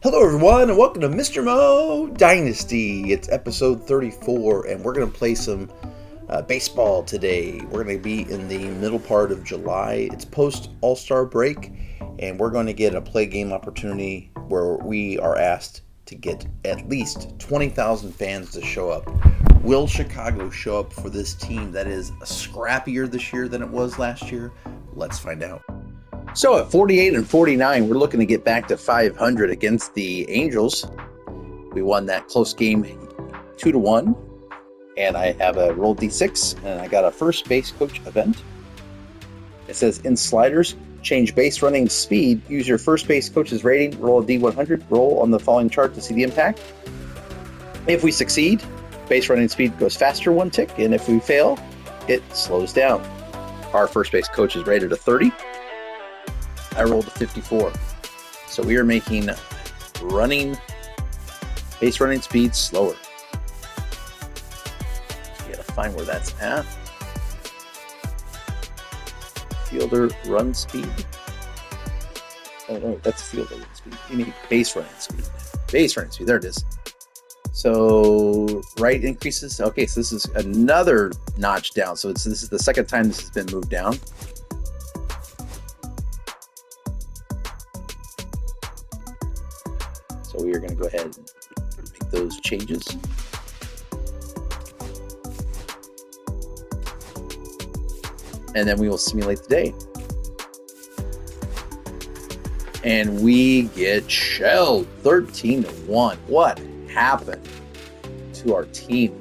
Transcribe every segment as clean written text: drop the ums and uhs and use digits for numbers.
Hello everyone and welcome to Mr. Mo Dynasty. It's episode 34 and we're going to play some baseball today. We're going to be in the middle part of July. It's post All-Star break and we're going to get a play game opportunity where we are asked to get at least 20,000 fans to show up. Will Chicago show up for this team that is scrappier this year than it was last year? Let's find out. So at 48 and 49, we're looking to get back to 500 against the Angels. We won that close game 2-1, and I have a roll D6, and I got a first base coach event. It says in sliders, change base running speed, use your first base coach's rating, roll a D100, roll on the following chart to see the impact. If we succeed, base running speed goes faster one tick, and if we fail, it slows down. Our first base coach is rated a 30. I rolled a 54. So we are making base running speed slower. So you gotta find where that's at. Fielder run speed. Oh no, that's fielder run speed. You need base running speed. Base running speed, there it is. So right increases. Okay, so this is another notch down. So this is the second time this has been moved down. So we are going to go ahead and make those changes. And then we will simulate the day. And we get shelled 13-1. What happened to our team?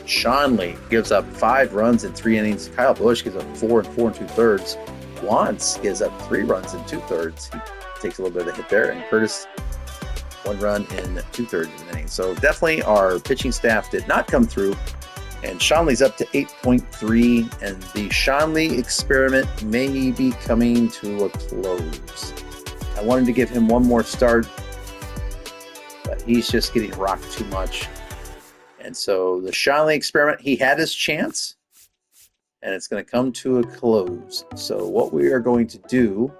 Shanley gives up 5 runs in 3 innings. Kyle Busch gives up 4 and 4 2/3. Wantz gives up 3 runs in 2/3. He takes a little bit of a hit there. And Curtis, 1 run in 2/3 of an inning. So definitely our pitching staff did not come through. And Shanley's up to 8.3. And the Shanley experiment may be coming to a close. I wanted to give him one more start, but he's just getting rocked too much. And so the Shanley experiment, he had his chance. And it's going to come to a close. So what we are going to do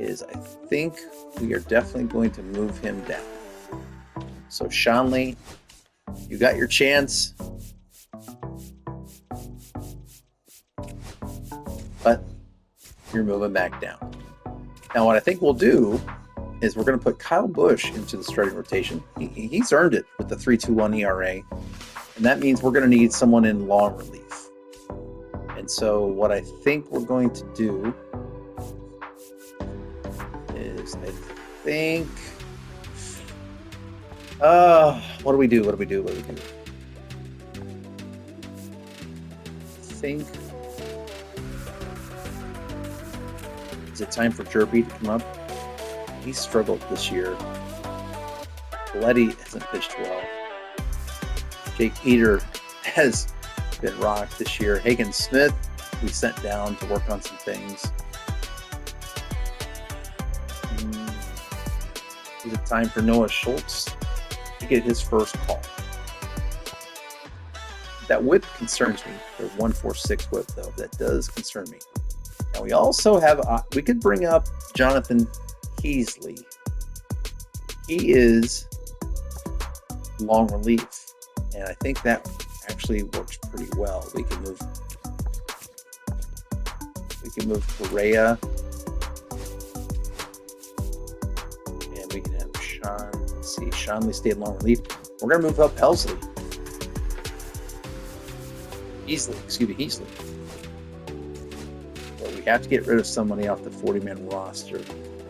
is I think we are definitely going to move him down. So Shanley, you got your chance. But you're moving back down. Now what I think we'll do is we're going to put Kyle Busch into the starting rotation. He's earned it with the 3.21 ERA. And that means we're going to need someone in long relief. And so what I think we're going to do is what do we do? I think, is it time for Jerby to come up? He struggled this year. Letty hasn't pitched well. Jake Peter has been rocked this year. Hagen Smith, we sent down to work on some things. Is it time for Noah Schultz to get his first call? That whip concerns me. The 1.46 whip, though, that does concern me. Now we also have, we could bring up Jonathan Heasley. He is long relief. And I think that actually works pretty well. We can move Correa. And we can have Shanley stayed long relief. We're going to move up Heasley. But we have to get rid of somebody off the 40-man roster.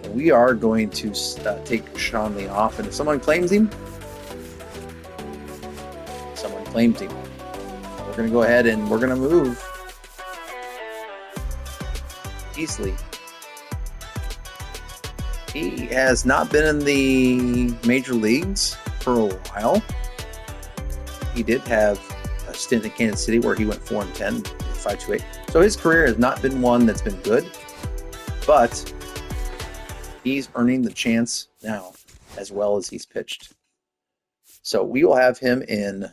And we are going to take Shanley off. And if someone claims him, claimed him. We're going to go ahead and we're going to move Heasley. He has not been in the major leagues for a while. He did have a stint in Kansas City where he went 4-10, 5.28. So his career has not been one that's been good, but he's earning the chance now as well as he's pitched. So we will have him in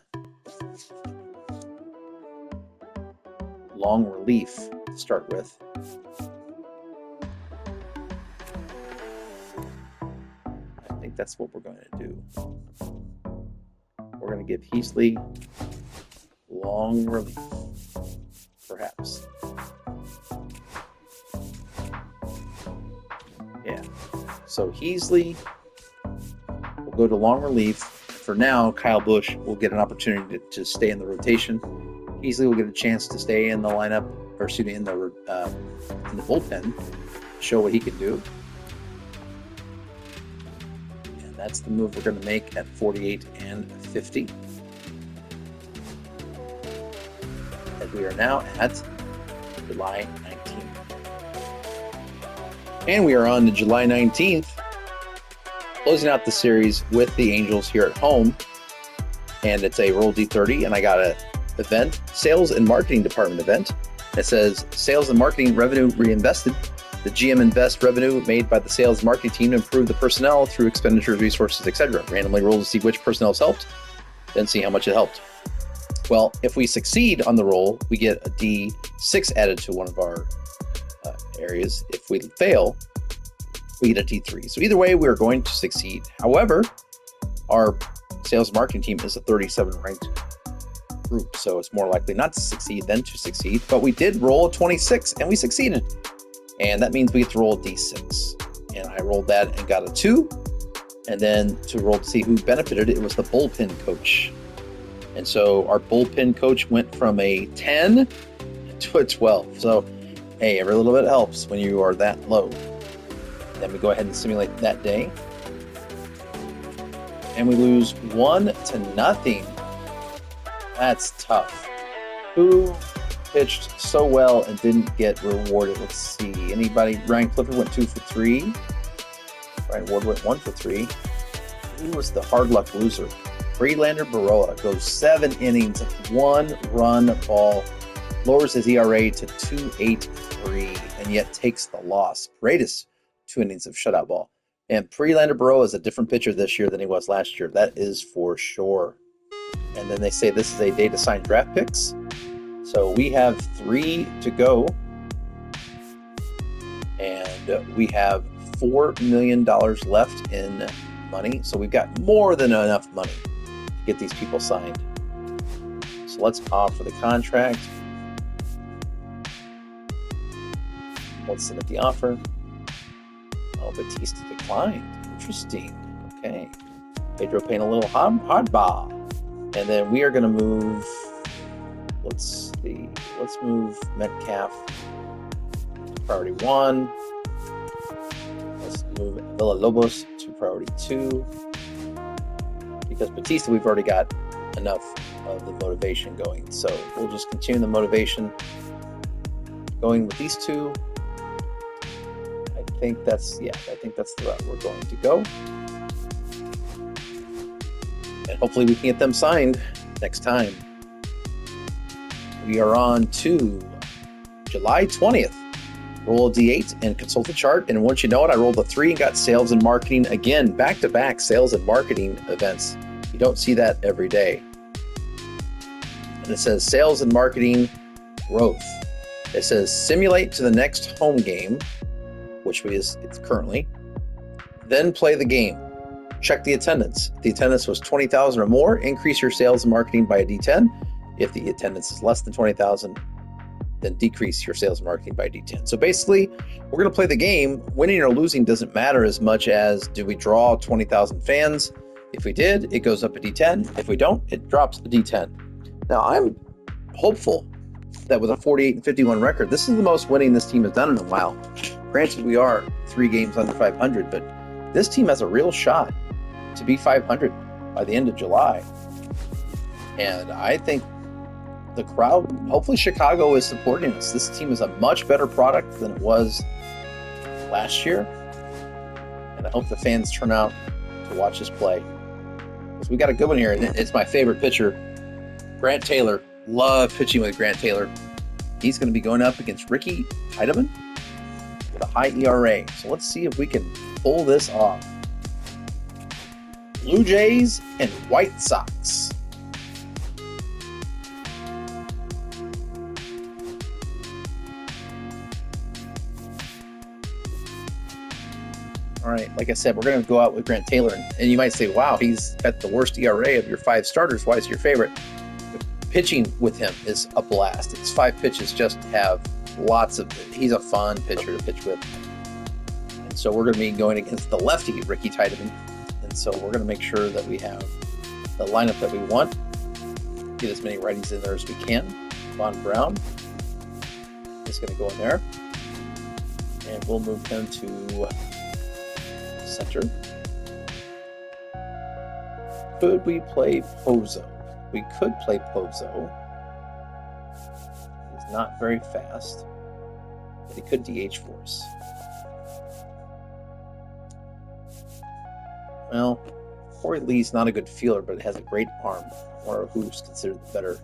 long relief to start with. think that's what we're going to do. We're going to give Heasley long relief, perhaps. Yeah. So Heasley will go to long relief. For now, Kyle Busch will get an opportunity to stay in the rotation. Heasley will get a chance to stay in the lineup, or excuse me, in the bullpen, show what he can do. And that's the move we're going to make at 48 and 50. As we are now at July 19th. And we are on to July 19th, closing out the series with the Angels here at home. And it's a Roll D30, and I got a event, sales and marketing department event. It says sales and marketing revenue reinvested. The GM invest revenue made by the sales and marketing team to improve the personnel through expenditures, resources, etc. Randomly roll to see which personnel has helped, then see how much it helped. Well, if we succeed on the roll, we get a D6 added to one of our areas. If we fail, we get a D3. So either way, we're going to succeed. However, our sales and marketing team is a 37 ranked group, so it's more likely not to succeed than to succeed. But we did roll a 26 and we succeeded, and that means we get to roll a D6, and I rolled that and got a 2. And then to roll to see who benefited, it was the bullpen coach, and so our bullpen coach went from a 10 to a 12. So hey, every little bit helps when you are that low. Then we go ahead and simulate that day, and we lose 1-0. That's tough. Who pitched so well and didn't get rewarded? Let's see. Anybody? Ryan Clifford went 2 for 3. Ryan Ward went 1 for 3. Who was the hard luck loser? Freelander Baroa goes 7 innings of 1-run ball, lowers his ERA to 2.83, and yet takes the loss. Greatest 2 innings of shutout ball. And Freelander Baroa is a different pitcher this year than he was last year. That is for sure. And then they say this is a day to sign draft picks. So we have 3 to go. And we have $4 million left in money. So we've got more than enough money to get these people signed. So let's opt for the contract. Let's submit the offer. Oh, Batista declined. Interesting. Okay. Pedro paying a little hardball. And then we are going to move, let's see, let's move Metcalf to priority 1. Let's move Villalobos to priority 2. Because Batista, we've already got enough of the motivation going. So we'll just continue the motivation going with these two. I think that's the route we're going to go. And hopefully we can get them signed next time. We are on to July 20th. Roll a D8 and consult the chart. And once you know it, I rolled a 3 and got sales and marketing again, back-to-back sales and marketing events. You don't see that every day. And it says sales and marketing growth. It says simulate to the next home game, which it's currently, then play the game. Check the attendance. If the attendance was 20,000 or more, increase your sales and marketing by a D10. If the attendance is less than 20,000, then decrease your sales and marketing by a D10. So basically, we're going to play the game. Winning or losing doesn't matter as much as do we draw 20,000 fans. If we did, it goes up a D10. If we don't, it drops a D10. Now, I'm hopeful that with a 48 and 51 record, this is the most winning this team has done in a while. Granted, we are 3 games under 500, but this team has a real shot to be 500 by the end of July. And I think the crowd, hopefully Chicago is supporting us. This team is a much better product than it was last year. And I hope the fans turn out to watch us play. Because we got a good one here, and it's my favorite pitcher, Grant Taylor. Love pitching with Grant Taylor. He's going to be going up against Ricky Tiedemann with a high ERA. So let's see if we can pull this off. Blue Jays and White Sox. All right, like I said, we're going to go out with Grant Taylor. And you might say, wow, he's got the worst ERA of your 5 starters. Why is he your favorite? Pitching with him is a blast. It's 5 pitches, just have lots of... He's a fun pitcher to pitch with. And so we're going to be going against the lefty, Ricky Tiedemann. And so we're going to make sure that we have the lineup that we want. Get as many righties in there as we can. Von Brown is going to go in there. And we'll move him to center. Could we play Pozo? We could play Pozo. He's not very fast, but he could DH for us. Well, Corey Lee's not a good fielder, but has a great arm. I wonder who's considered the better.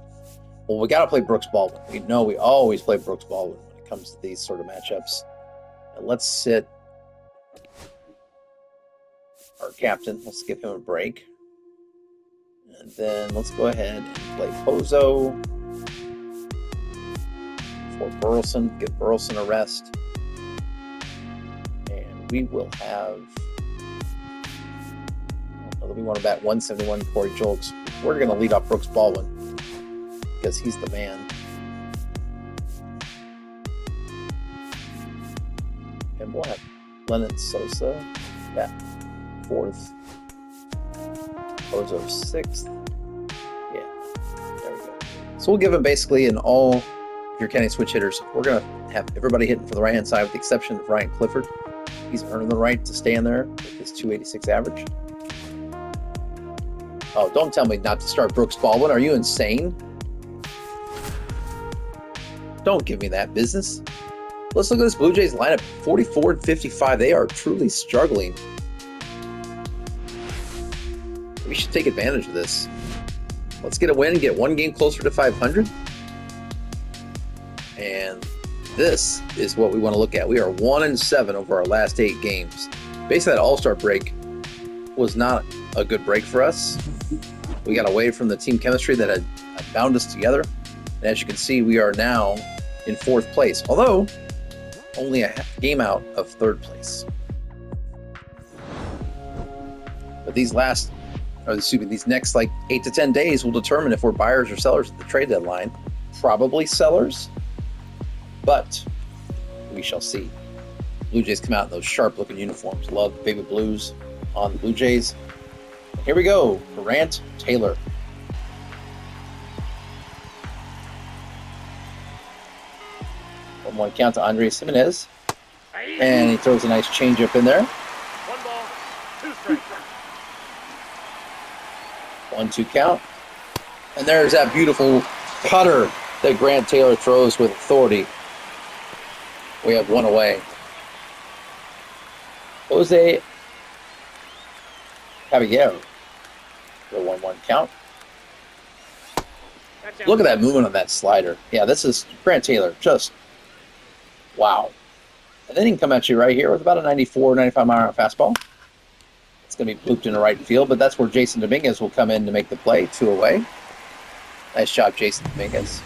Well, we got to play Brooks Baldwin. We know we always play Brooks Baldwin when it comes to these sort of matchups. And let's sit our captain. Let's give him a break. And then let's go ahead and play Pozo for Burleson. Give Burleson a rest. And we will have... we want to bat 171 Corey Julks. We're going to lead off Brooks Baldwin because he's the man. And we'll have Lennon Sosa bat 4th. Pozo 6th. Yeah, there we go. So we'll give him basically an all your county switch hitters. We're going to have everybody hitting for the right-hand side with the exception of Ryan Clifford. He's earned the right to stay in there with his 286 average. Oh, don't tell me not to start Brooks Baldwin. Are you insane? Don't give me that business. Let's look at this Blue Jays lineup. 44 and 55. They are truly struggling. We should take advantage of this. Let's get a win and get one game closer to 500. And this is what we want to look at. We are 1-7 over our last 8 games. Basically, that All-Star break was not a good break for us. We got away from the team chemistry that had bound us together. And as you can see, we are now in 4th place, although only a game out of 3rd place. But these next 8 to 10 days will determine if we're buyers or sellers at the trade deadline. Probably sellers, but we shall see. Blue Jays come out in those sharp-looking uniforms. Love the baby blues on the Blue Jays. Here we go, Grant Taylor. One count to Andres Jimenez. And he throws a nice changeup in there. 1 ball, 2 strikes. 1-2 count. And there's that beautiful cutter that Grant Taylor throws with authority. We have 1 away. Jose Caballero. The 1-1 count. Look at that movement on that slider. Yeah, this is Grant Taylor. Just wow. And then he can come at you right here with about a 94, 95 mile an hour fastball. It's going to be blooped into right field, but that's where Jason Dominguez will come in to make the play. 2 away. Nice job, Jason Dominguez.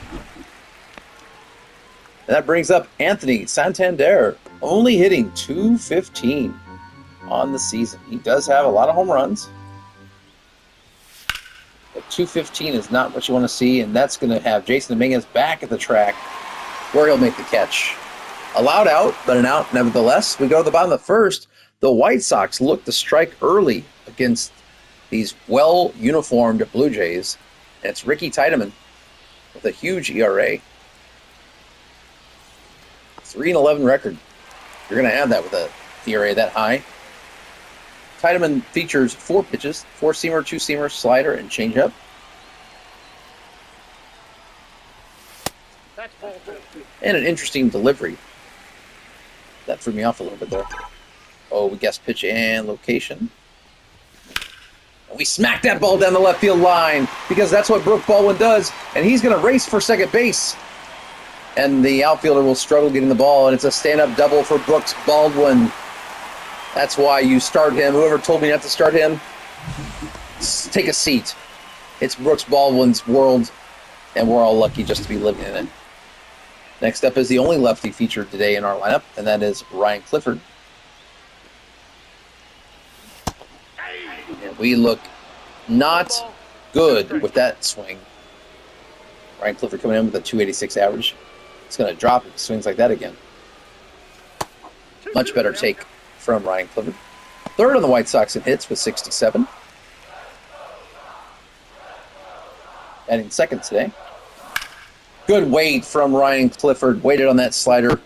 And that brings up Anthony Santander, only hitting .215 on the season. He does have a lot of home runs, but .215 is not what you want to see, and that's going to have Jason Dominguez back at the track where he'll make the catch. Allowed out, but an out nevertheless. We go to the bottom of the 1st. The White Sox look to strike early against these well-uniformed Blue Jays. And it's Ricky Tiedemann with a huge ERA. 3-11 record. You're going to have that with a ERA that high. Tiedemann features 4 pitches, 4-seamer, 2-seamer, slider, and changeup. And an interesting delivery. That threw me off a little bit there. Oh, we guessed pitch and location. And we smacked that ball down the left field line because that's what Brooks Baldwin does. And he's going to race for second base. And the outfielder will struggle getting the ball. And it's a stand-up double for Brooks Baldwin. That's why you start him. Whoever told me not to start him, take a seat. It's Brooks Baldwin's world, and we're all lucky just to be living in it. Next up is the only lefty featured today in our lineup, and that is Ryan Clifford. We look not good with that swing. Ryan Clifford coming in with a 286 average. It's going to drop if he swings like that again. Much better take from Ryan Clifford. Third on the White Sox in hits with 67. Batting second today. Good weight from Ryan Clifford. Waited on that slider,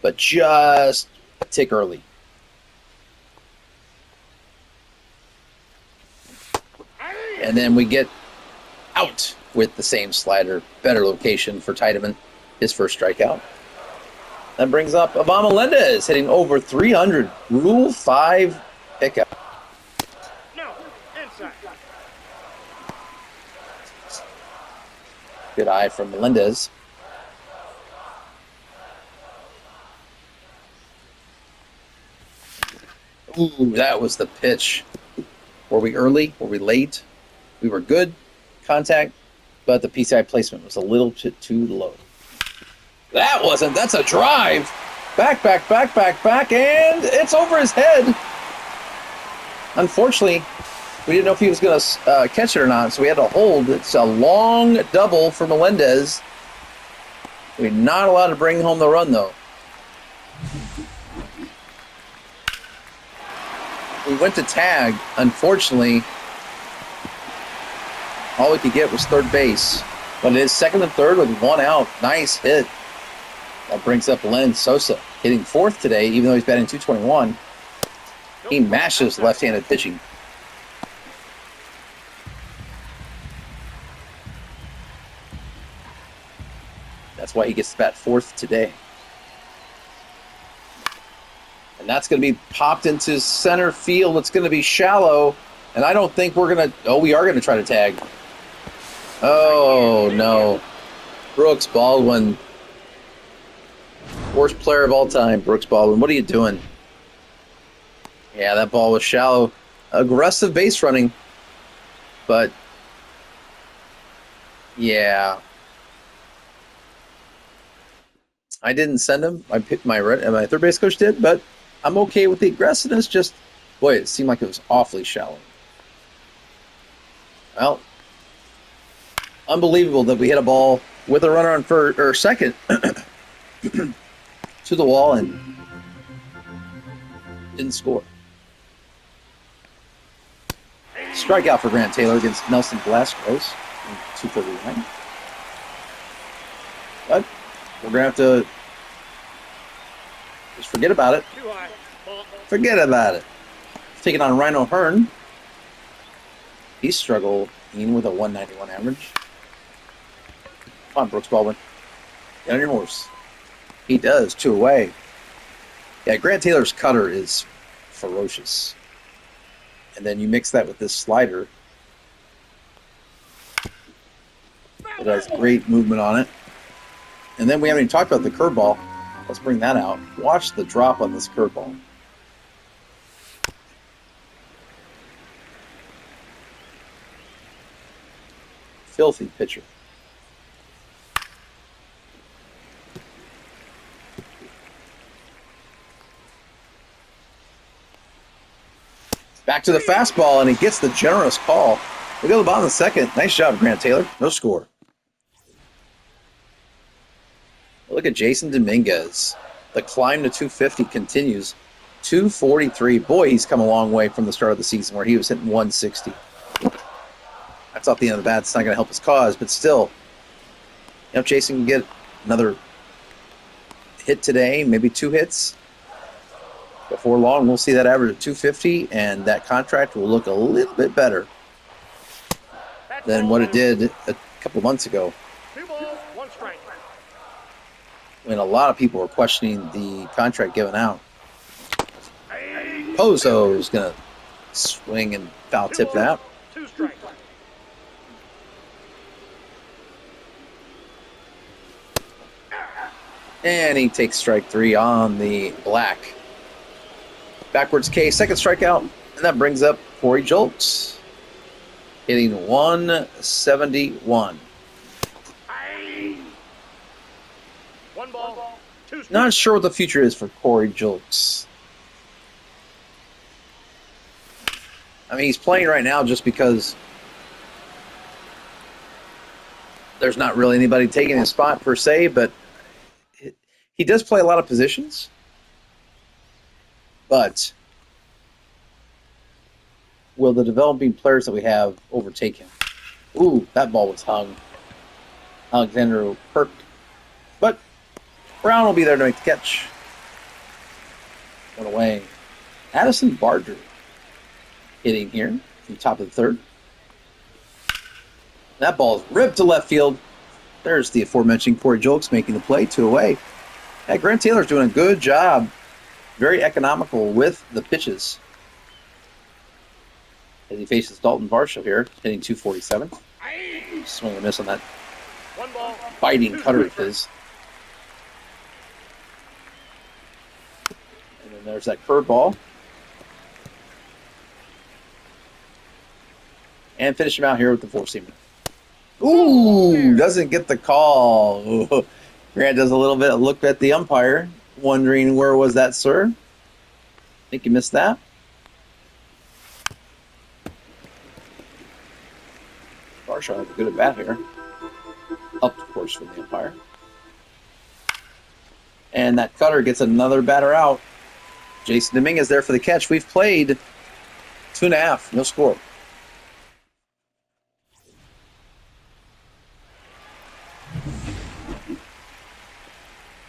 but just a tick early. And then we get out with the same slider. Better location for Tiedemann. His first strikeout. That brings up Ivan Melendez hitting over 300. Rule 5 pickup. No, inside. Good eye from Melendez. Ooh, that was the pitch. Were we early? Were we late? We were good. Contact, but the PCI placement was a little bit too low. That wasn't. That's a drive. Back, and it's over his head. Unfortunately, we didn't know if he was going to catch it or not, so we had to hold. It's a long double for Melendez. We're not allowed to bring home the run, though. We went to tag. Unfortunately, all we could get was third base. But it is second and third with one out. Nice hit. That brings up Len Sosa, hitting fourth today, even though he's batting .221. He mashes left-handed pitching. That's why he gets to bat fourth today. And that's going to be popped into center field. It's going to be shallow. And I don't think we're going to... Oh, we are going to try to tag. Oh, no. Brooks Baldwin. Worst player of all time, Brooks Baldwin. What are you doing? Yeah, that ball was shallow. Aggressive base running. But, yeah. I didn't send him. My third base coach did, but I'm okay with the aggressiveness. Just, boy, it seemed like it was awfully shallow. Well, unbelievable that we hit a ball with a runner on first or second to the wall and didn't score. Strikeout for Grant Taylor against Nelson Velasquez in 239. But we're going to have to just forget about it. Too high. Ball. Forget about it. Taking on Rhino Hearn. He's struggling with a 191 average. Come on, Brooks Baldwin. Get on your horse. He does. 2 away. Yeah, Grant Taylor's cutter is ferocious. And then you mix that with this slider. It has great movement on it. And then we haven't even talked about the curveball. Let's bring that out. Watch the drop on this curveball. Filthy pitcher. Back to the fastball, and he gets the generous call. We go to the bottom of the second. Nice job, Grant Taylor. No score. Look at Jason Dominguez. The climb to 250 continues. 243. Boy, he's come a long way from the start of the season where he was hitting 160. That's off the end of the bat. It's not going to help his cause, but still, if Jason can get another hit today, maybe 2 hits, before long, we'll see that average of 250, and that contract will look a little bit better than what it did a couple months ago. 2 balls, 1 strike. When a lot of people were questioning the contract given out. Pozo is going to swing and foul tip that. 2 strikes. And he takes strike 3 on the black. Backwards K, second strikeout, and that brings up Corey Julks, hitting 171. 1 ball, 2 strikes. Not sure what the future is for Corey Julks. I mean, he's playing right now just because there's not really anybody taking his spot per se, but he does play a lot of positions. But will the developing players that we have overtake him? Ooh, that ball was hung. Alexander Perk. But Brown will be there to make the catch. One away. Addison Barger hitting here from the top of the third. That ball is ripped to left field. There's the aforementioned Corey Julks making the play, 2 away. Yeah, Grant Taylor's doing a good job. Very economical with the pitches. As he faces Dalton Varsho here, hitting 247. Swing and miss on that 1 ball. biting 2 cutter of strikes. his. And then there's that curveball. And finish him out here with the 4-seamer. Ooh, doesn't get the call. Ooh. Grant does a little bit of look at the umpire, wondering where was that, sir? I think you missed that. Varsho has a good at bat here. Up, of course, from the umpire. And that cutter gets another batter out. Jason Dominguez there for the catch. We've played 2.5, no score.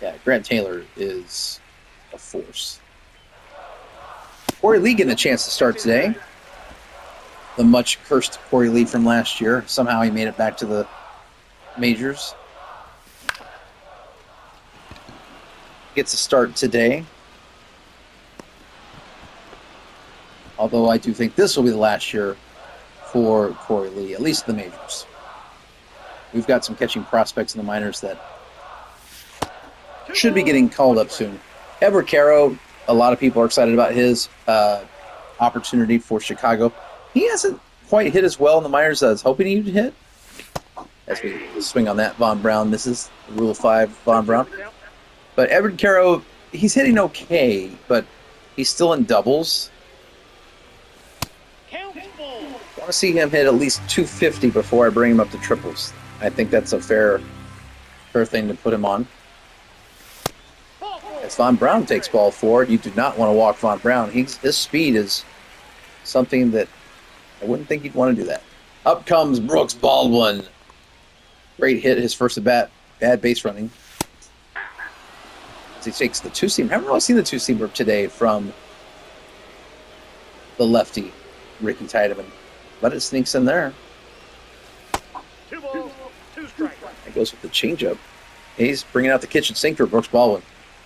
Yeah, Grant Taylor is a force. Corey Lee getting a chance to start today. The much cursed Corey Lee from last year. Somehow he made it back to the majors. Gets a start today. Although I do think this will be the last year for Corey Lee, at least the majors. We've got some catching prospects in the minors that should be getting called up soon. Edward Caro, a lot of people are excited about his opportunity for Chicago. He hasn't quite hit as well in the minors as I was hoping he'd hit. As we swing on that, Von Brown misses. Rule 5, Von Brown. But Edward Caro, he's hitting okay, but he's still in doubles. I want to see him hit at least 250 before I bring him up to triples. I think that's a fair thing to put him on. As Von Brown takes ball forward, you do not want to walk Von Brown. His speed is something that I wouldn't think he'd want to do that. Up comes Brooks Baldwin. Great hit, his first at bat. Bad base running. As he takes the 2-seamer. I haven't really seen the 2-seamer today from the lefty, Ricky Tiedemann. But it sneaks in there. 2 balls, 2 strikes. It goes with the changeup. He's bringing out the kitchen sink for Brooks Baldwin.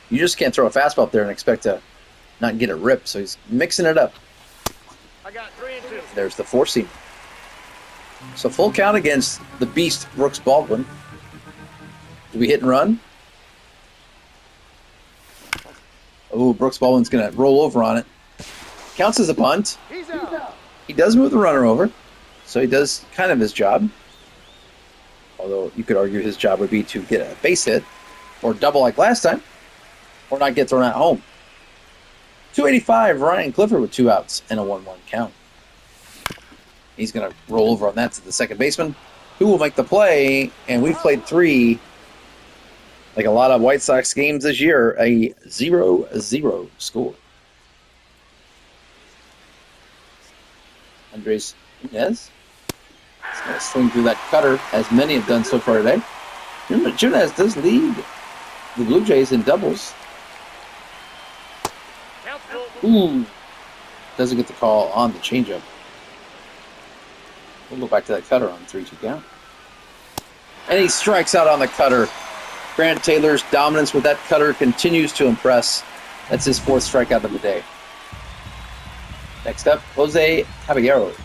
You just can't throw a fastball up there and expect to not get it ripped. So he's mixing it up. I got 3 and 2. There's the 4-seam. So full count against the beast, Brooks Baldwin. Do we hit and run? Oh, Brooks Baldwin's going to roll over on it. Counts as a punt. He's out. He does move the runner over. So he does kind of his job. Although you could argue his job would be to get a base hit or double like last time or not get thrown at home. 285, Ryan Clifford with 2 outs and a 1-1 count. He's going to roll over on that to the second baseman, who will make the play. And we've played 3, like a lot of White Sox games this year, a 0-0 score. Andres Jimenez is going to swing through that cutter, as many have done so far today. Remember, Jimenez does lead the Blue Jays in doubles. Count's full. Ooh, doesn't get the call on the changeup. We'll go back to that cutter on 3-2 count. And he strikes out on the cutter. Grant Taylor's dominance with that cutter continues to impress. That's his 4th strikeout of the day. Next up, Jose Caballero. He's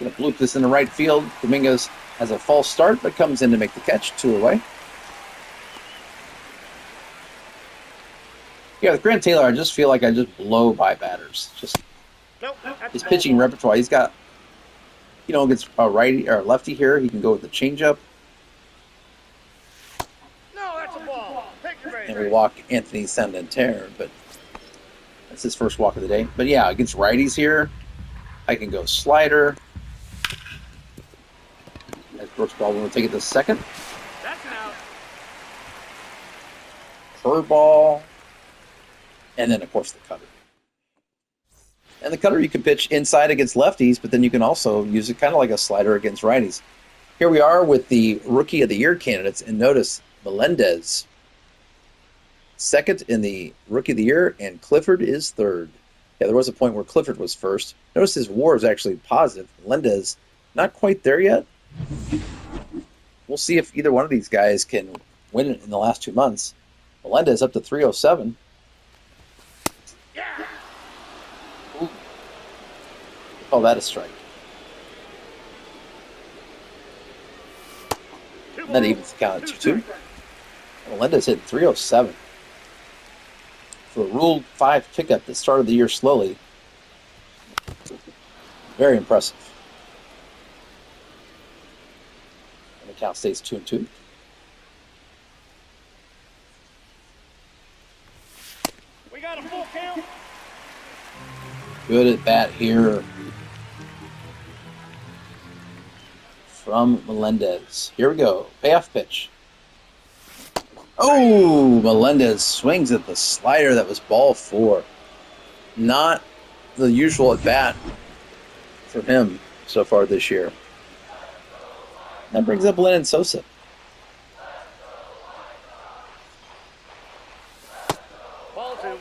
going to bloop this in the right field. Dominguez has a false start, but comes in to make the catch. 2 away. Yeah, with Grant Taylor, I just feel like I just blow by batters. Just Nope. That's his ball pitching 1. repertoire. He's got, against a righty or a lefty here, he can go with the changeup. No, that's a ball. Take your And we base. walk Anthony Santander, but That's his first walk of the day. But yeah, against righties here, I can go slider. As Brooks Baldwin will take it to second. That's an out. Curveball. And then, of course, the cutter. And the cutter you can pitch inside against lefties, but then you can also use it kind of like a slider against righties. Here we are with the Rookie of the Year candidates. And notice Melendez second in the Rookie of the Year, and Clifford is third. Yeah, there was a point where Clifford was first. Notice his WAR is actually positive. Melendez, not quite there yet. We'll see if either one of these guys can win it in the last 2 months. Melendez up to 307. Yeah. Ooh. Call that a strike. And that evens the count at 2-2. Melendez hit 307. For a Rule 5 pickup that started the year slowly. Very impressive. And the count stays 2-2. We got a full count. Good at bat here from Melendez. Here we go. Payoff pitch. Oh, Melendez swings at the slider. That was ball 4. Not the usual at bat for him so far this year. That brings up Lennon Sosa. Ball 2.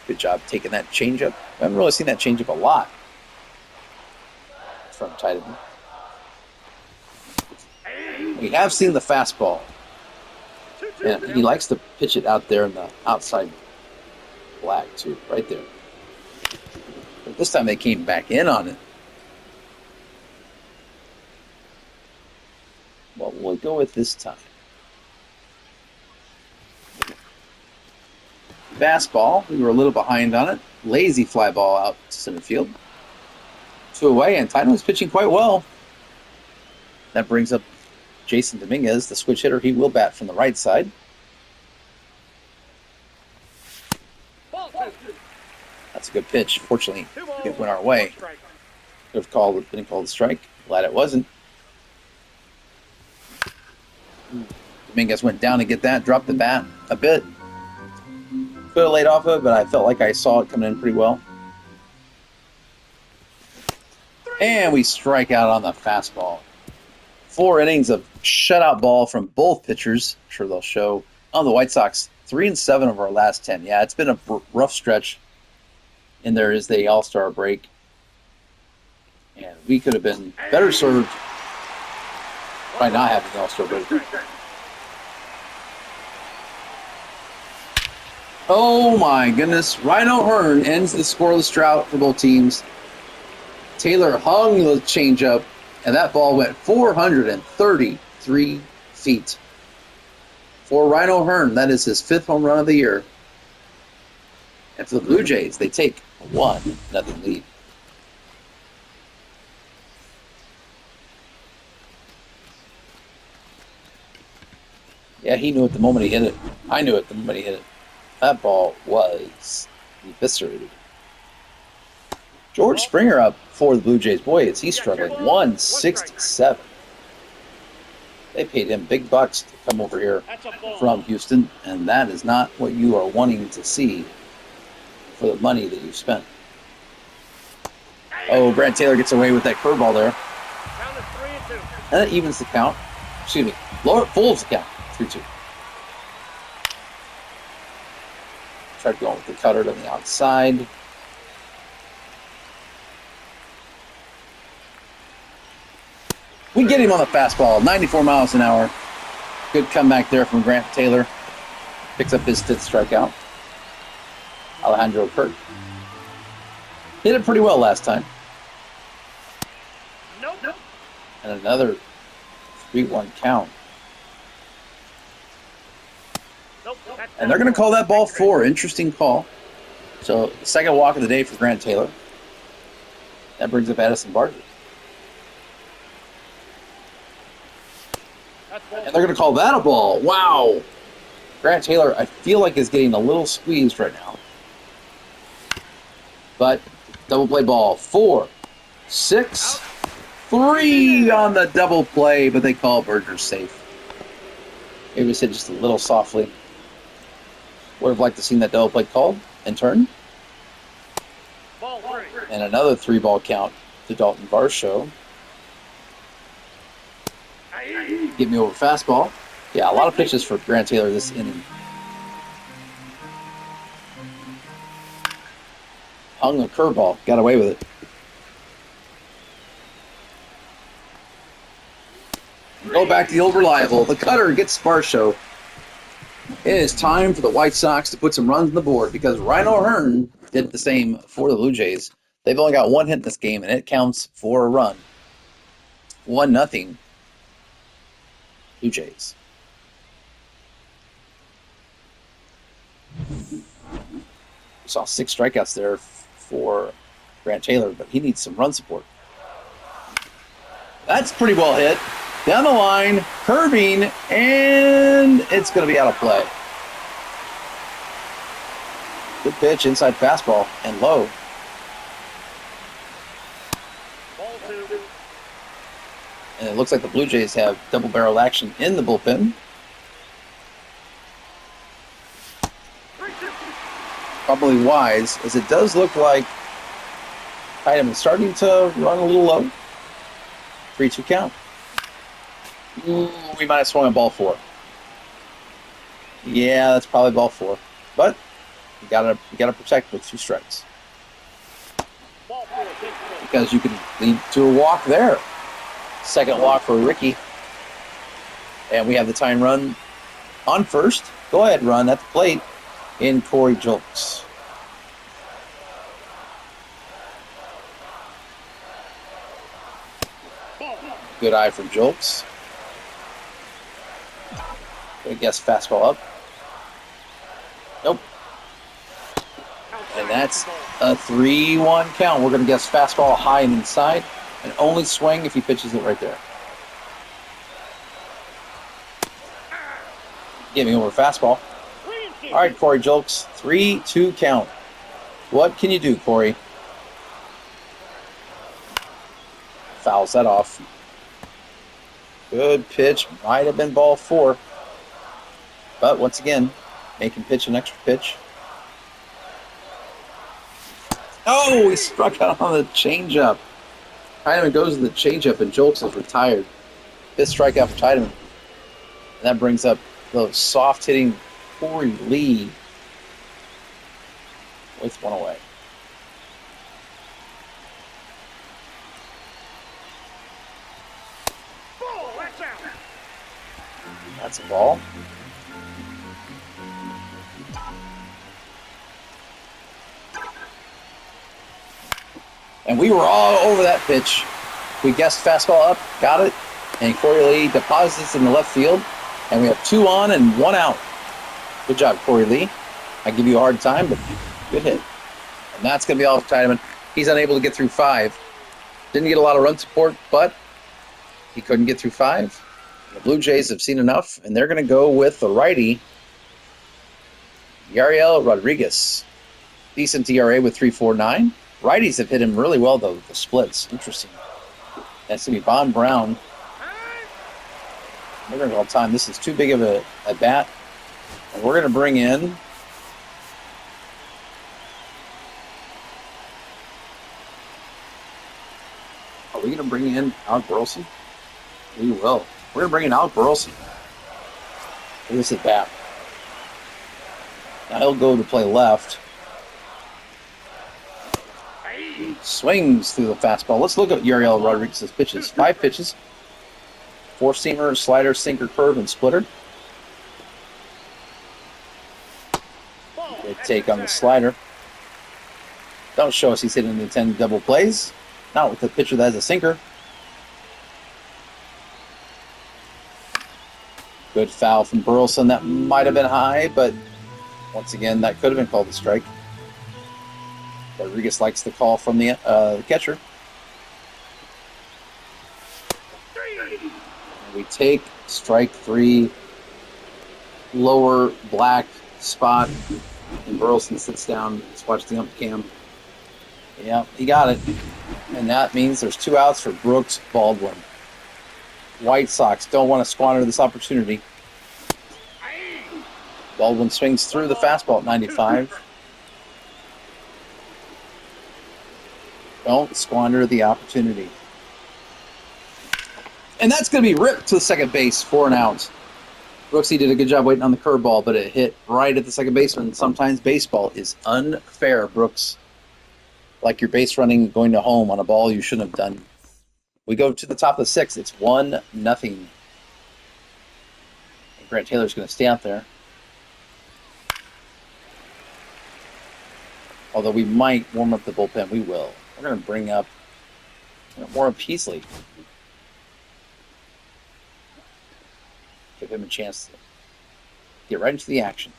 Good job taking that changeup. I haven't really seen that changeup a lot from tight end. We have seen the fastball. And he likes to pitch it out there in the outside black, too, right there. But this time they came back in on it. What will we go with this time? Fastball. We were a little behind on it. Lazy fly ball out to center field. 2 away, and Tino is pitching quite well. That brings up Jason Dominguez, the switch hitter. He will bat from the right side. Ball 2. That's a good pitch. Fortunately, it went our way. Could have been called a strike. Glad it wasn't. Dominguez went down to get that, dropped the bat a bit. Could have laid off of it, but I felt like I saw it coming in pretty well. And we strike out on the fastball. 4 innings of shutout ball from both pitchers. I'm sure they'll show on the White Sox. 3-7 of our last 10. Yeah, it's been a rough stretch. And there is the All-Star break. And we could have been better served by not having the All-Star break. Oh my goodness. Rhino Hearn ends the scoreless drought for both teams. Taylor hung the changeup, and that ball went 433 feet. For Rhino Hearn, that is his 5th home run of the year. And for the Blue Jays, they take a 1-0 lead. Yeah, he knew it the moment he hit it. I knew it the moment he hit it. That ball was eviscerated. George Springer up for the Blue Jays. Boy, is he struggling. 167. They paid him big bucks to come over here from Houston, and that is not what you are wanting to see for the money that you've spent. Oh, Brad Taylor gets away with that curveball there. Count is 3-2. And that evens the count. Excuse me. Folds the count. 3-2. Tried going with the cutter to the outside. We get him on the fastball, 94 miles an hour. Good comeback there from Grant Taylor. Picks up his 5th strikeout. Alejandro Kirk hit it pretty well last time. Nope. And another 3-1 count. Nope. And they're going to call that ball 4. Interesting call. So, second walk of the day for Grant Taylor. That brings up Addison Bartlett. And they're going to call that a ball. Wow. Grant Taylor, I feel like, is getting a little squeezed right now. But double play ball. 4, 6, 3 on the double play, but they call Berger safe. It was hit just a little softly. Would have liked to seen that double play called and turned. Ball 3. And another 3-ball count to Dalton Varsho. Get me over fastball. Yeah, a lot of pitches for Grant Taylor this inning. Hung a curveball. Got away with it. Go back to the old reliable. The cutter gets Varsho. It is time for the White Sox to put some runs on the board because Rhino Hearn did the same for the Blue Jays. They've only got 1 hit in this game, and it counts for a run. 1-0. Blue Jays. We saw 6 strikeouts there for Grant Taylor, but he needs some run support. That's pretty well hit. Down the line, curving, and it's going to be out of play. Good pitch, inside fastball, and low. Ball 2. And it looks like the Blue Jays have double-barrel action in the bullpen. 3-2. Probably wise, as it does look like Tiedemann is starting to run a little low. 3-2 count. Ooh, we might have swung a ball 4. Yeah, that's probably ball 4. But you gotta protect with 2 strikes. Ball 4. Take the Because you can lead to a walk there. Second walk for Ricky. And we have the tying run on first. Go ahead, run at the plate in Corey Julks. Good eye for Julks. I guess fastball up. Nope. And that's a 3-1 count. We're going to guess fastball high and inside, and only swing if he pitches it right there. Giving over fastball. 3-2. All right, Corey Julks, 3-2 count. What can you do, Corey? Fouls that off. Good pitch. Might have been ball 4. But once again, make him pitch an extra pitch. Oh, he struck out on the changeup. Tiedemann goes to the changeup, and Julks is retired. 5th strikeout for Tiedemann. And that brings up the soft-hitting Corey Lee with 1 away. Ball. That's out. That's a ball. And we were all over that pitch. We guessed fastball up, got it, and Corey Lee deposits in the left field, and we have 2 on and 1 out. Good job, Corey Lee. I give you a hard time, but good hit. And that's going to be all for Tiedemann. He's unable to get through 5. Didn't get a lot of run support, but he couldn't get through 5. The Blue Jays have seen enough, and they're going to go with the righty, Yariel Rodriguez. Decent ERA with 3.49. Righties have hit him really well, though, the splits. Interesting. That's going to be Von Brown. We're going to call time. This is too big of a bat. And we're going to bring in Are we going to bring in Alec Burleson? We will. We're going to bring in Alec Burleson. This is bat. Now he'll go to play left. Swings through the fastball. Let's look at Yariel Rodriguez's pitches. 5 pitches. 4-seamer, slider, sinker, curve, and splitter. Good take on the slider. Don't show us he's hitting the 10 double plays. Not with the pitcher that has a sinker. Good foul from Burleson. That might have been high, but once again, that could have been called a strike. Rodriguez likes the call from the catcher. We take strike 3, lower black spot, and Burleson sits down. Let's watch the ump cam. Yeah, he got it. And that means there's 2 outs for Brooks Baldwin. White Sox don't want to squander this opportunity. Baldwin swings through the fastball at 95. Don't squander the opportunity. And that's going to be ripped to the second base for an out. Brooksy did a good job waiting on the curveball, but it hit right at the second baseman. Sometimes baseball is unfair, Brooks. Like your base running going to home on a ball you shouldn't have done. We go to the top of the 6th. It's 1-0. And Grant Taylor's going to stay out there. Although we might warm up the bullpen. We will. We're going to bring up Warren Peasley. Give him a chance to get right into the action.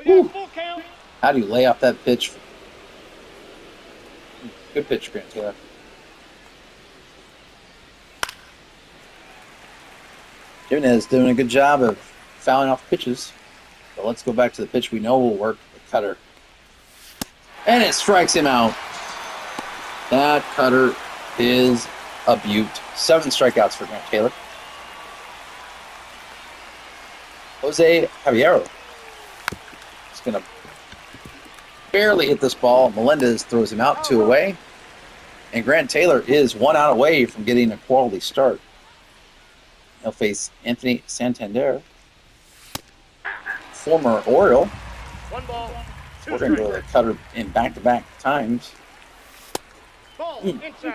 Full count. How do you lay off that pitch? Good pitch, Grant Taylor. Jimenez doing a good job of fouling off pitches. But let's go back to the pitch we know will work, the cutter. And it strikes him out. That cutter is a beaut. 7 strikeouts for Grant Taylor. Jose Caballero is going to barely hit this ball. Melendez throws him out 2 away. And Grant Taylor is 1 out away from getting a quality start. He'll face Anthony Santander, former Oriole. 1 ball. 2 We're going to go to the cutter in back-to-back times. Ball inside.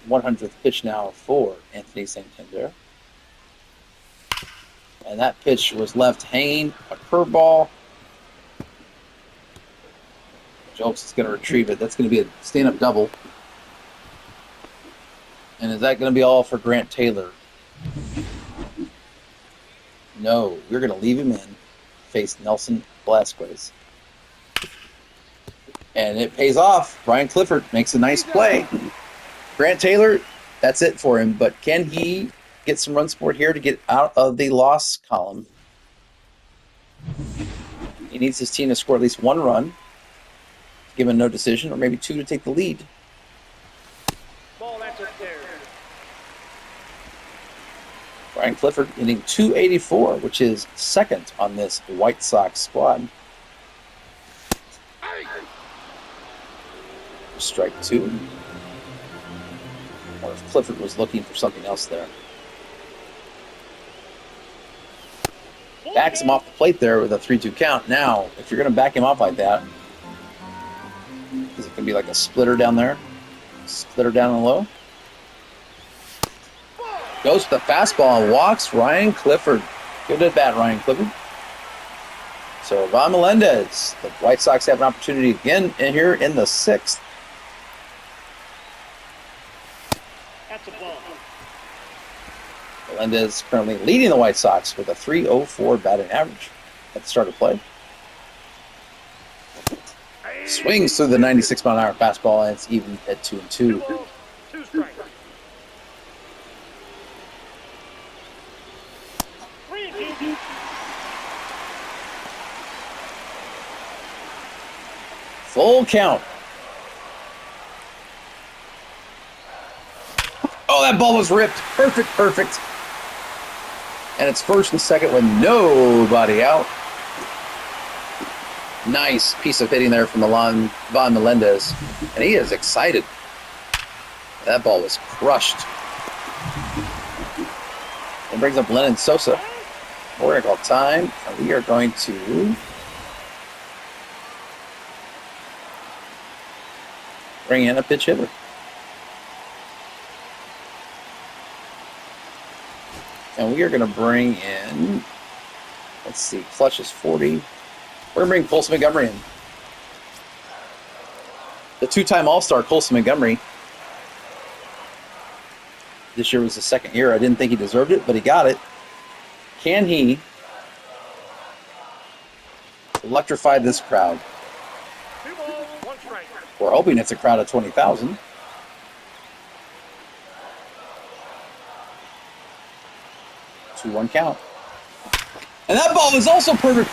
100th pitch now for Anthony Santander. And that pitch was left hanging, a curveball. Jolks is going to retrieve it. That's going to be a stand-up double. And is that going to be all for Grant Taylor? No, we're going to leave him in. Face Nelson Velasquez. And it pays off. Brian Clifford makes a nice play. Grant Taylor, that's it for him. But can he get some run support here to get out of the loss column? He needs his team to score at least 1 run, give him no decision, or maybe 2 to take the lead. Ball that's up there. Brian Clifford hitting .284, which is second on this White Sox squad. Strike 2. Or if Clifford was looking for something else there. Backs him off the plate there with a 3-2 count. Now, if you're going to back him up like that, is it going to be like a splitter down there? Splitter down and low? Goes to the fastball and walks Ryan Clifford. Good at bat, Ryan Clifford. So, Ron Melendez. The White Sox have an opportunity again here in the 6th. That's a ball. Melendez currently leading the White Sox with a .304 batting average at the start of play. Swings through the 96-mile-an-hour fastball, and it's even at 2-2. 2 balls, 2 strikes. 3-2. Full count. Oh, that ball was ripped. Perfect. And it's first and second with nobody out. Nice piece of hitting there from Von Melendez. And he is excited. That ball was crushed. It brings up Lennon Sosa. We're going to call time. And we are going to bring in a pitch hitter. And we are going to bring in, let's see, Clutch is 40. We're going to bring Colson Montgomery in. The 2-time All-Star Colson Montgomery. This year was the 2nd year. I didn't think he deserved it, but he got it. Can he electrify this crowd? 2 balls, 1 strike. We're hoping it's a crowd of 20,000. 2-1 count. And that ball is also perfect.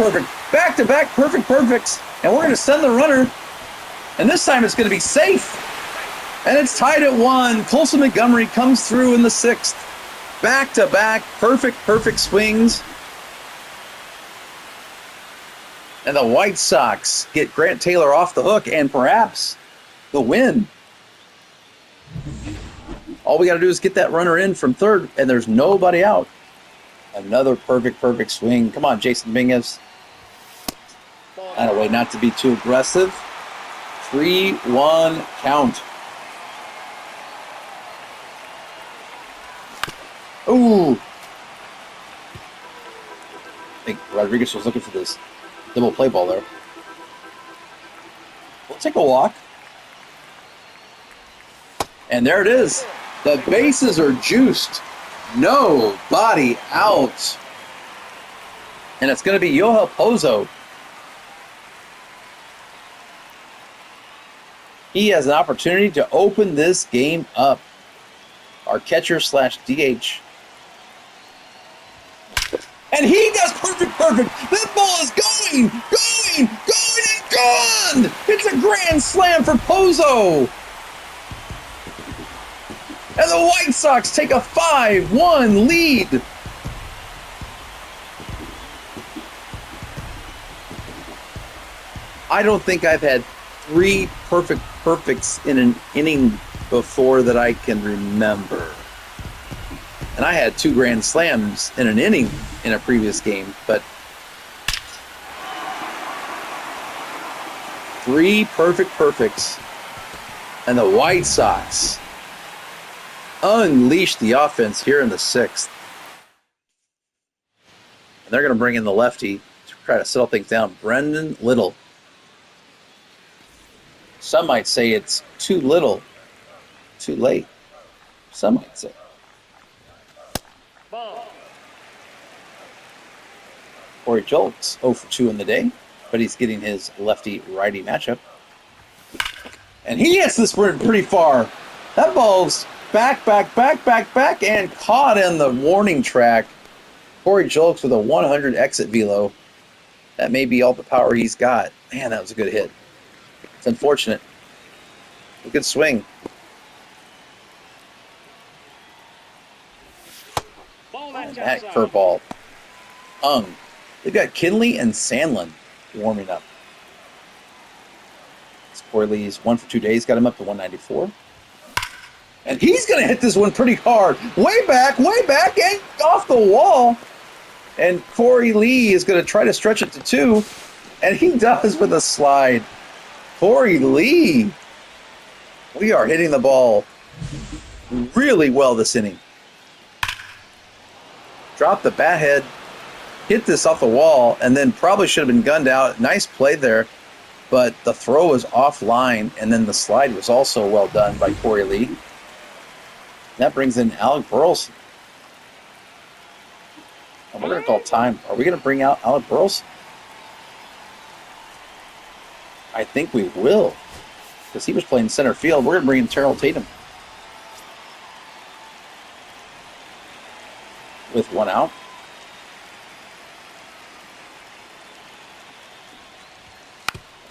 Back-to-back perfects. And we're going to send the runner And this time it's going to be safe. And it's tied at 1. Colson Montgomery comes through in the 6th. Back-to-back, perfect swings. And the White Sox get Grant Taylor off the hook and perhaps the win. All we got to do is get that runner in from third, and there's nobody out. Another perfect swing. Come on, Jason Dominguez. That a way not to be too aggressive. 3-1 count. Ooh. I think Rodriguez was looking for this double play ball there. We'll take a walk. And there it is. The bases are juiced. Nobody out. And it's going to be Yoel Pozo. He has an opportunity to open this game up. Our catcher / DH. And he does perfect. That ball is going, and gone. It's a grand slam for Pozo. And the White Sox take a 5-1 lead. I don't think I've had 3 perfects in an inning before that I can remember. And I had 2 grand slams in an inning in a previous game, but 3 perfects. And the White Sox unleash the offense here in the 6th. And they're going to bring in the lefty to try to settle things down. Brendan Little. Some might say it's too little, too late. Some might say. Ball. Corey Julks 0 for 2 in the day, but he's getting his lefty-righty matchup. And he hits this pretty far. That ball's back, and caught in the warning track. Corey Julks with a 100 exit velo. That may be all the power he's got. Man, that was a good hit. It's unfortunate. A good swing. Ball that's That outside. curveball. They've got Kinley and Sandlin warming up. Corey Lee's 1 for 2 days got him up to 194. And he's going to hit this one pretty hard. Way back, and off the wall. And Corey Lee is going to try to stretch it to 2. And he does with a slide. Corey Lee. We are hitting the ball really well this inning. Drop the bat head. Hit this off the wall. And then probably should have been gunned out. Nice play there. But the throw was offline. And then the slide was also well done by Corey Lee. That brings in Alec Burleson. And we're going to call time. Are we going to bring out Alec Burleson? I think we will. Because he was playing center field. We're going to bring in Terrell Tatum. With 1 out.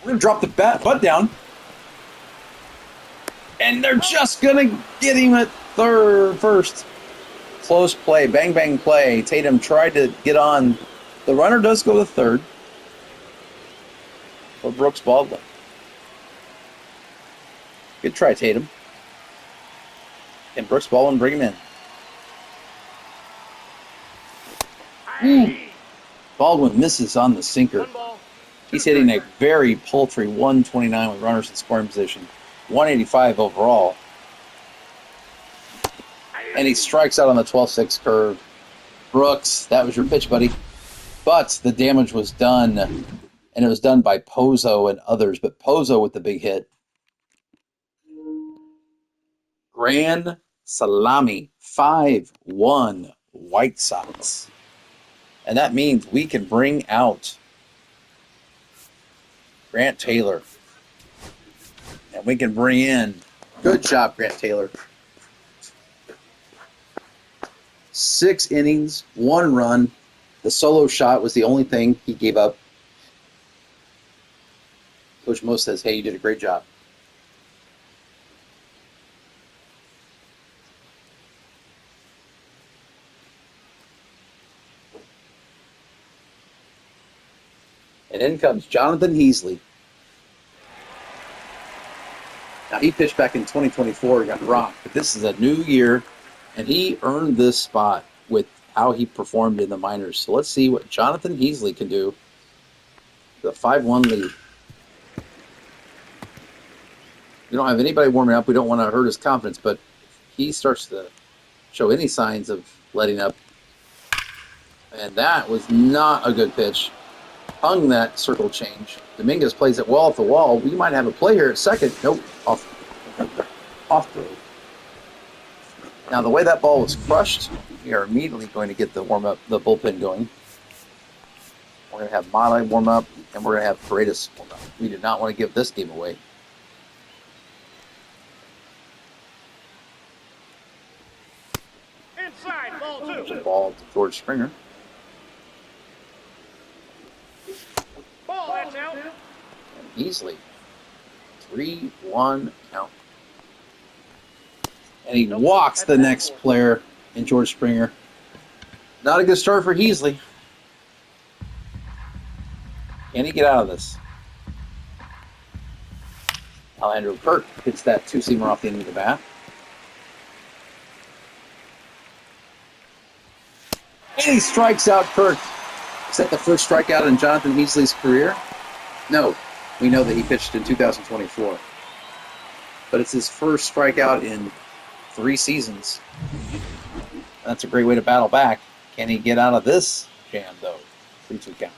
We're going to drop the butt down. And they're just going to get him at first. Close play, bang play. Tatum tried to get on. The runner does go to third. For Brooks Baldwin. Good try, Tatum. And Brooks Baldwin bring him in. Baldwin misses on the sinker. 1 ball. He's hitting a very paltry 129 with runners in scoring position. 185 overall. And he strikes out on the 12-6 curve. Brooks, that was your pitch, buddy. But the damage was done. And it was done by Pozo and others. But Pozo with the big hit. Grand Salami. 5-1 White Sox. And that means we can bring out Grant Taylor. And we can bring in, good job, Grant Taylor. 6 innings, 1 run. The solo shot was the only thing he gave up. Coach Mo says, hey, you did a great job. And in comes Jonathan Heasley. Now, he pitched back in 2024 and got rocked, but this is a new year, and he earned this spot with how he performed in the minors. So let's see what Jonathan Heasley can do. The 5-1 lead. We don't have anybody warming up. We don't want to hurt his confidence, but he starts to show any signs of letting up. And that was not a good pitch. Hung that circle change. Dominguez plays it well off the wall. We might have a play here at second. Nope, off throw. Now, the way that ball was crushed, we are immediately going to get the warm-up, the bullpen going. We're going to have Mata warm up, and we're going to have Paredes warm up. We did not want to give this game away. Inside, ball There's a 2. ball to George Springer. Ball, that's out. And Easily. 3-1 count. And he walks the next player in George Springer. Not a good start for Heasley. Can he get out of this? Andrew Kirk hits that two-seamer off the end of the bat. And he strikes out Kirk. Is that the first strikeout in Jonathan Heasley's career? No. We know that he pitched in 2024. But it's his first strikeout in 3 seasons. That's a great way to battle back. Can he get out of this jam, though? 3-2 count.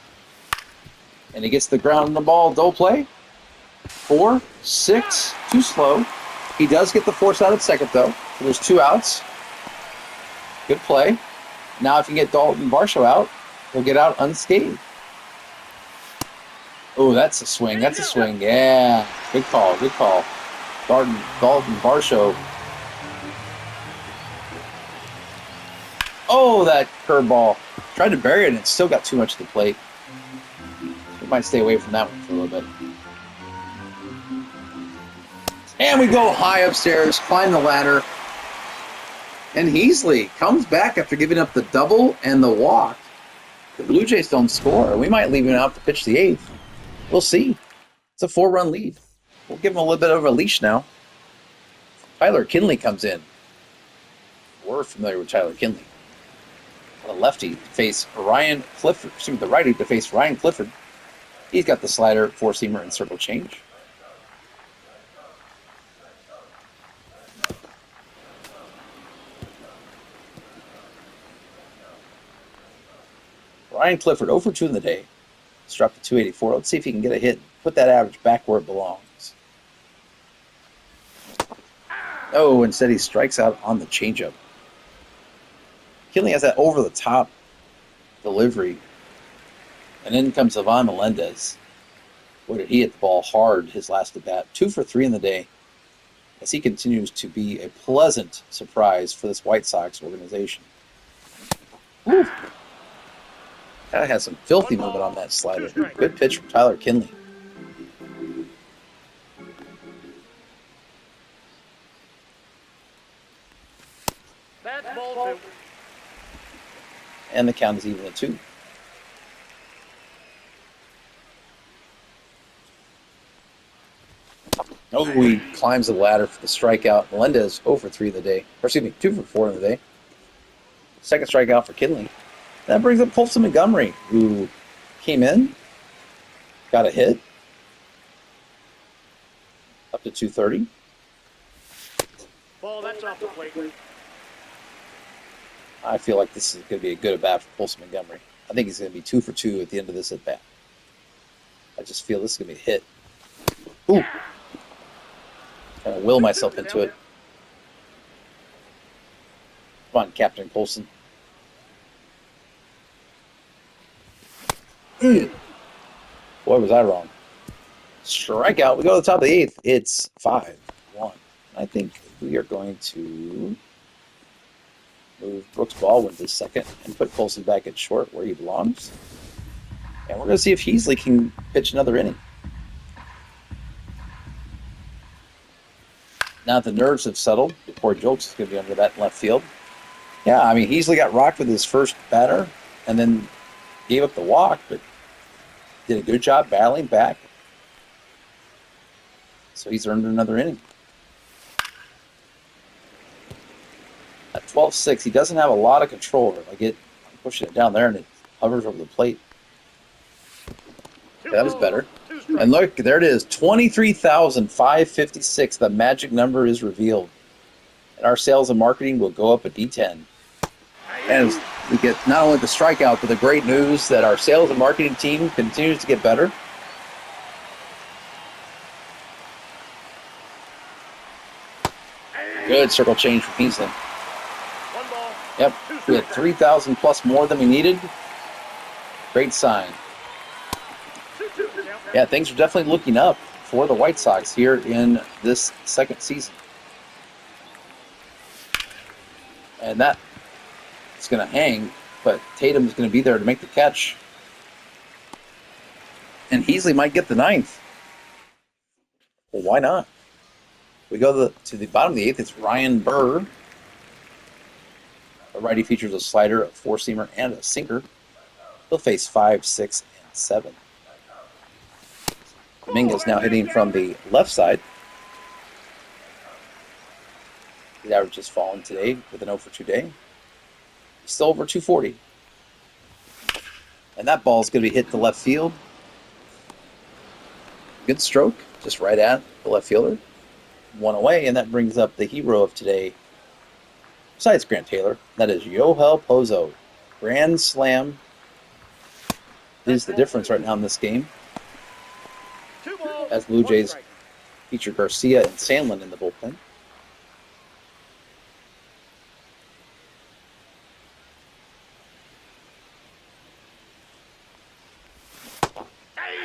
And he gets the ground and the ball. Double play. 4, 6, too slow. He does get the force out at second, though. So there's 2 outs. Good play. Now if you get Dalton Varsho out, he'll get out unscathed. Oh, that's a swing. That's a swing. Yeah. Good call. Good call. Dalton Varsho. Oh, that curveball. Tried to bury it, and it still got too much to the plate. We might stay away from that one for a little bit. And we go high upstairs, climb the ladder. And Heasley comes back after giving up the double and the walk. The Blue Jays don't score. We might leave him out to pitch the 8th. We'll see. It's a 4-run lead. We'll give him a little bit of a leash now. Tyler Kinley comes in. We're familiar with Tyler Kinley. The lefty to face Ryan Clifford. The righty to face Ryan Clifford. He's got the slider, 4-seamer, and circle change. Ryan Clifford, 0 for 2 in the day. Struck to 284. Let's see if he can get a hit. Put that average back where it belongs. Oh, instead he strikes out on the changeup. Kinley has that over-the-top delivery. And in comes Ivan Melendez. Boy, did he hit the ball hard his last at-bat. 2 for 3 in the day. As he continues to be a pleasant surprise for this White Sox organization. Woo. Kind of has some filthy movement on that slider. Good pitch from Tyler Kinley. That's ball 2. And the count is even at 2. Oh, he climbs the ladder for the strikeout. Melendez 0 for 3 in the day. Or excuse me, 2 for 4 in the day. Second strikeout for Kinley. That brings up Colson Montgomery, who came in, got a hit, up to 230. Ball, that's off the plate. I feel like this is going to be a good at-bat for Colson Montgomery. I think he's going to be 2 for 2 at the end of this at-bat. I just feel this is going to be a hit. Ooh. Kind of will myself into it. Come on, Captain Colson. Boy, was I wrong. Strikeout. We go to the top of the 8th. It's 5-1. I think we are going to move Brooks Baldwin to second and put Colson back at short where he belongs. And we're going to see if Heasley can pitch another inning. Now the nerves have settled. Poor Jokes is going to be under that in left field. Yeah, I mean, Heasley got rocked with his first batter and then gave up the walk, but did a good job battling back. So he's earned another inning. At 12-6, he doesn't have a lot of control. I'm pushing it down there, and it hovers over the plate. That was better. And look, there it is, 23,556. The magic number is revealed. And our sales and marketing will go up a D10. And we get not only the strikeout, but the great news that our sales and marketing team continues to get better. Good circle change for Beasley. One ball. Yep, we had 3,000 plus more than we needed. Great sign. 2-2. Yeah, things are definitely looking up for the White Sox here in this second season. And that is going to hang, but Tatum's going to be there to make the catch. And Heasley might get the ninth. Well, why not? We go to the bottom of the eighth. It's Ryan Burr. The righty features a slider, a four-seamer, and a sinker. He'll face 5, 6, and 7. Dominguez now hitting from the left side. His average has fallen today with an 0 for 2 day. He's still over 240. And that ball is going to be hit to left field. Good stroke, just right at the left fielder. One away, and that brings up the hero of today, besides Grant Taylor. That is Yoel Pozo. Grand slam is the difference right now in this game. As Blue Jays feature Garcia and Sandlin in the bullpen.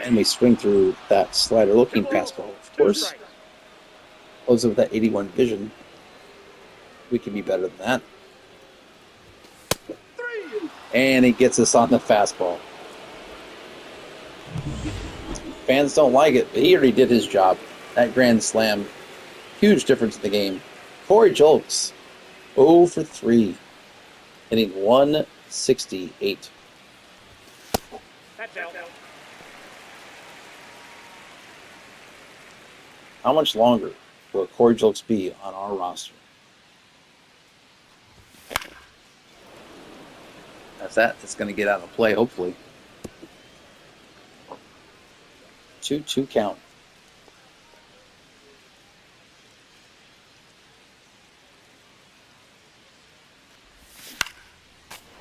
And we swing through that slider looking fastball, of course. Pozo with that 81 vision. We can be better than that. And he gets us on the fastball. Fans don't like it, but he already did his job. That grand slam, huge difference in the game. Corey Julks, 0 for 3, hitting 168. That's out. How much longer will Corey Julks be on our roster? That's that. It's going to get out of play, hopefully. 2-2 count.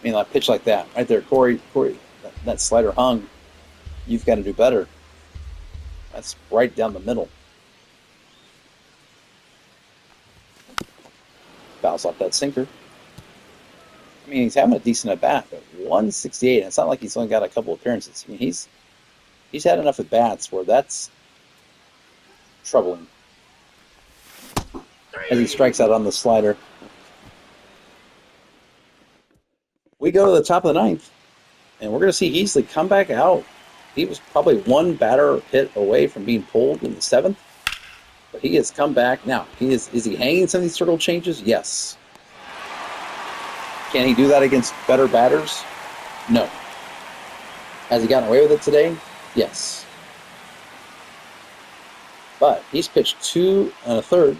I mean, a pitch like that, right there, Corey, that slider hung. You've got to do better. That's right down the middle. Fouls off that sinker. I mean, he's having a decent at bat, but 168. And it's not like he's only got a couple appearances. I mean, he's had enough at bats where that's troubling. As he strikes out on the slider. We go to the top of the ninth, and we're going to see Heasley come back out. He was probably one batter hit away from being pulled in the seventh, but he has come back. Now, is he hanging some of these circle changes? Yes. Can he do that against better batters? No. Has he gotten away with it today? Yes. But he's pitched 2 1/3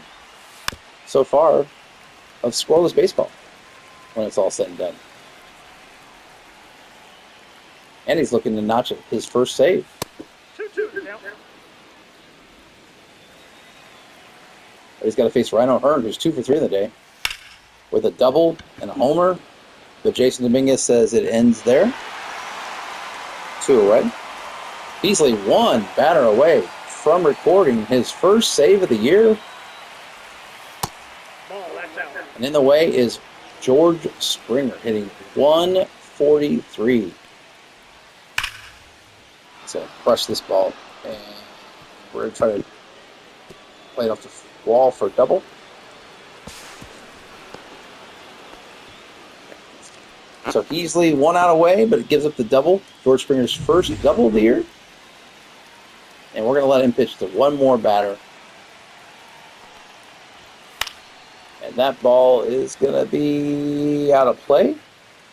so far of scoreless baseball when it's all said and done. And he's looking to notch his first save. 2-2. But he's got to face Rhino Hearn, who's 2 for 3 in the day, with a double and a homer. But Jason Dominguez says it ends there. 2 away. Beasley one batter away from recording his first save of the year. Ball, that's out. And in the way is George Springer hitting 143. So crush this ball. And we're going to try to play it off the wall for a double. So Heasley 1 out away, but it gives up the double. George Springer's first double of the year. And we're going to let him pitch to one more batter. And that ball is going to be out of play.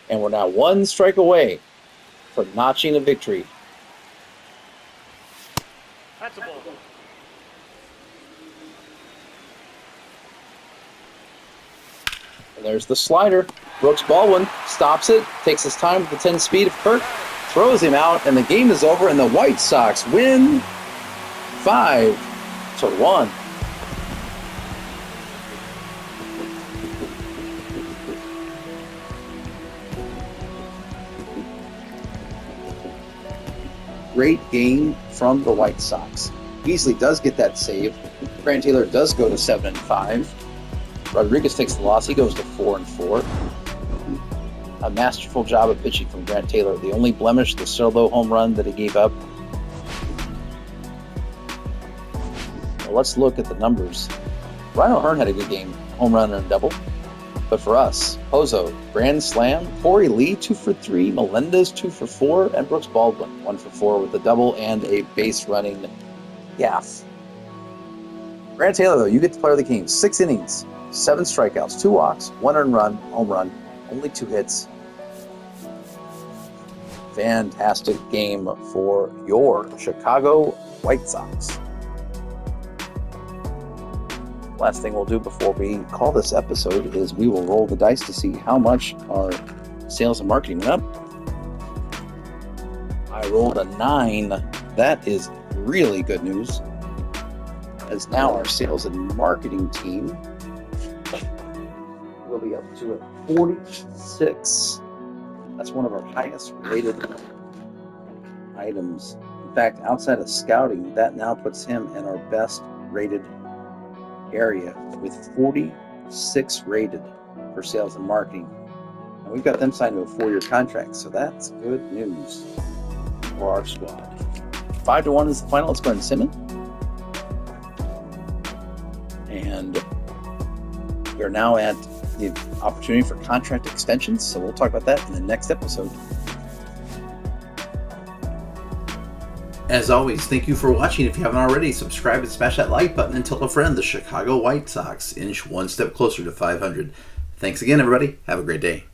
And we're now 1 strike away from notching a victory. That's a ball. And there's the slider. Brooks Baldwin stops it, takes his time with the 10 speed of Kirk, throws him out, and the game is over, and the White Sox win 5-1. Great game from the White Sox. Beasley does get that save. Grant Taylor does go to 7-5. Rodriguez takes the loss. He goes to 4-4. A masterful job of pitching from Grant Taylor. The only blemish, the solo home run that he gave up. Well, let's look at the numbers. Ryan O'Hearn had a good game. Home run and a double. But for us, Pozo, grand slam. Corey Lee, 2 for 3. Melendez, 2 for 4. And Brooks Baldwin, 1 for 4 with a double and a base running gaff. Grant Taylor, though, you get the player of the game. 6 innings, 7 strikeouts, 2 walks, 1 earned run, home run, only 2 hits. Fantastic game for your Chicago White Sox. Last thing we'll do before we call this episode is we will roll the dice to see how much our sales and marketing went up. I rolled a 9. That is really good news, as now our sales and marketing team will be up to a 46. That's one of our highest rated items. In fact, outside of scouting, that now puts him in our best rated area with 46 rated for sales and marketing. And we've got them signed to a 4-year contract, so that's good news for our squad. 5-1 is the final. Let's go ahead and sim it. And we're now at the opportunity for contract extensions, so we'll talk about that in the next episode. As always, thank you for watching. If you haven't already, subscribe and smash that like button and tell a friend. The Chicago White Sox inch one step closer to 500. Thanks again, everybody. Have a great day.